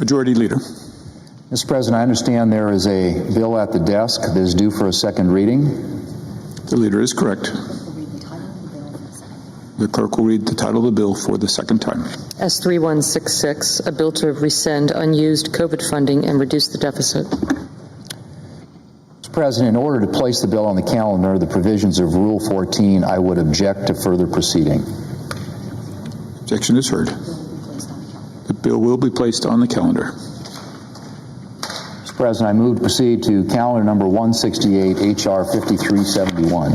Majority Leader. Mr. President, I understand there is a bill at the desk that is due for a second reading. The Leader is correct. The clerk will read the title of the bill for the second time. S3166, a bill to rescind unused COVID funding and reduce the deficit. Mr. President, in order to place the bill on the calendar, the provisions of Rule 14, I would object to further proceeding. Objection is heard. The bill will be placed on the calendar. Mr. President, I move to proceed to calendar number 168, H.R. 5371.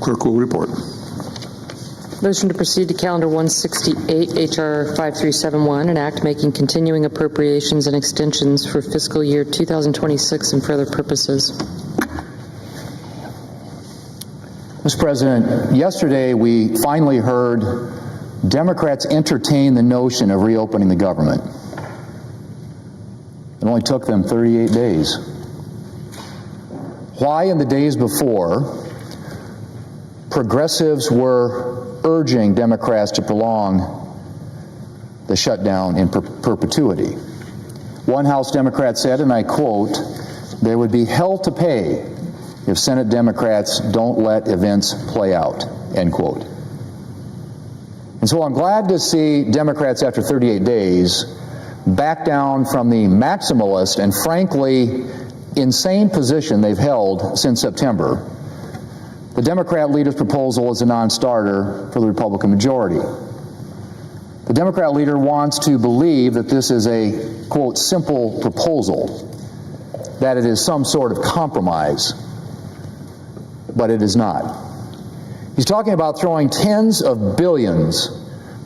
Clerk will report. Motion to proceed to calendar 168, H.R. 5371, an act making continuing appropriations and extensions for fiscal year 2026 and for other purposes. Mr. President, yesterday we finally heard Democrats entertain the notion of reopening the government. It only took them 38 days. Why in the days before progressives were urging Democrats to prolong the shutdown in perpetuity? One House Democrat said, and I quote, "There would be hell to pay if Senate Democrats don't let events play out," end quote. And so I'm glad to see Democrats, after 38 days, back down from the maximalist and frankly insane position they've held since September. The Democrat leader's proposal is a non-starter for the Republican majority. The Democrat leader wants to believe that this is a, quote, simple proposal, that it is some sort of compromise, but it is not. He's talking about throwing tens of billions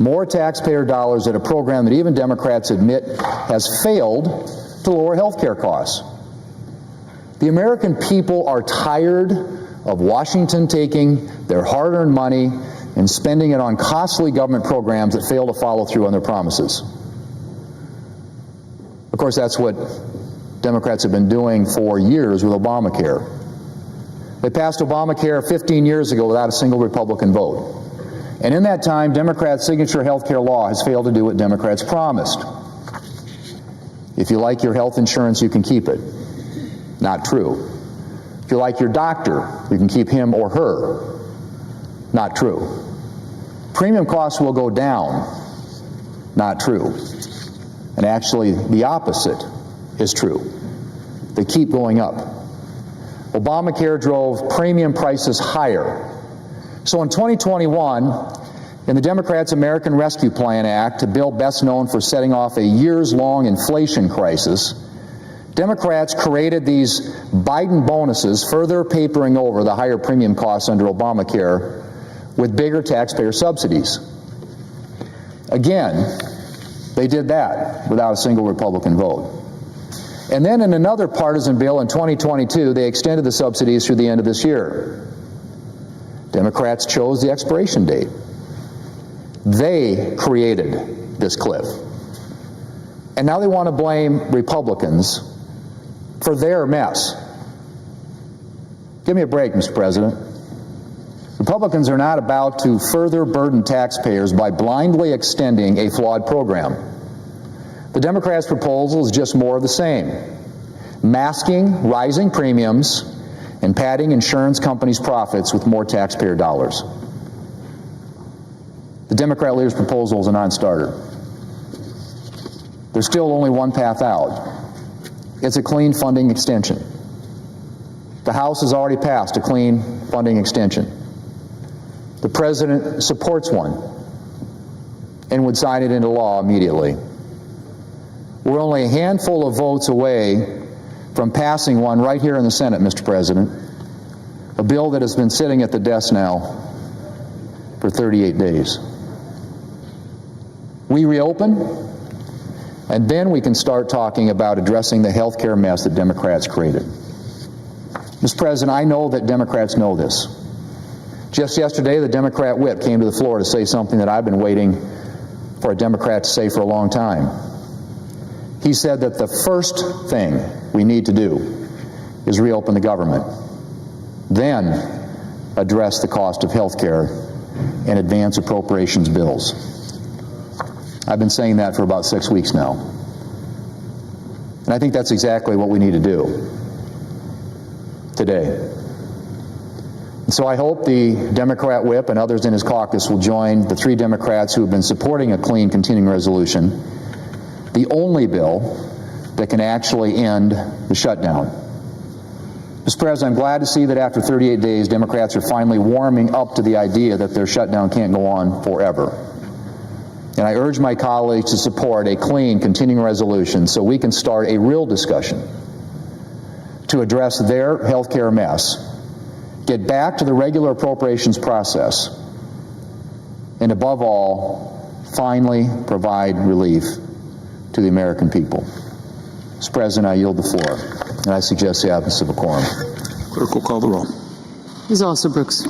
more taxpayer dollars at a program that even Democrats admit has failed to lower health care costs. The American people are tired of Washington taking their hard-earned money and spending it on costly government programs that fail to follow through on their promises. Of course, that's what Democrats have been doing for years with Obamacare. They passed Obamacare 15 years ago without a single Republican vote. And in that time, Democrats' signature health care law has failed to do what Democrats promised. If you like your health insurance, you can keep it. Not true. If you like your doctor, you can keep him or her. Not true. Premium costs will go down. Not true. And actually, the opposite is true. They keep going up. Obamacare drove premium prices higher. So in 2021, in the Democrats' American Rescue Plan Act, a bill best known for setting off a years-long inflation crisis, Democrats created these Biden bonuses, further papering over the higher premium costs under Obamacare with bigger taxpayer subsidies. Again, they did that without a single Republican vote. And then in another partisan bill in 2022, they extended the subsidies through the end of this year. Democrats chose the expiration date. They created this cliff. And now they want to blame Republicans for their mess. Give me a break, Mr. President. Republicans are not about to further burden taxpayers by blindly extending a flawed program. The Democrats' proposal is just more of the same, masking rising premiums and padding insurance companies' profits with more taxpayer dollars. The Democrat leader's proposal is a non-starter. There's still only one path out. It's a clean funding extension. The House has already passed a clean funding extension. The President supports one and would sign it into law immediately. We're only a handful of votes away from passing one right here in the Senate, Mr. President, a bill that has been sitting at the desk now for 38 days. We reopen, and then we can start talking about addressing the health care mess that Democrats created. Mr. President, I know that Democrats know this. Just yesterday, the Democrat whip came to the floor to say something that I've been waiting for a Democrat to say for a long time. He said that the first thing we need to do is reopen the government, then address the cost of health care and advance appropriations bills. I've been saying that for about 6 weeks now. And I think that's exactly what we need to do today. And so I hope the Democrat whip and others in his caucus will join the 3 Democrats who have been supporting a clean continuing resolution, the only bill that can actually end the shutdown. Mr. President, I'm glad to see that after 38 days, Democrats are finally warming up to the idea that their shutdown can't go on forever. And I urge my colleagues to support a clean continuing resolution so we can start a real discussion to address their health care mess, get back to the regular appropriations process, and above all, finally provide relief to the American people. Mr. President, I yield the floor, and I suggest the absence of a quorum. Clerk will call the roll. Ms. Alsobrooks.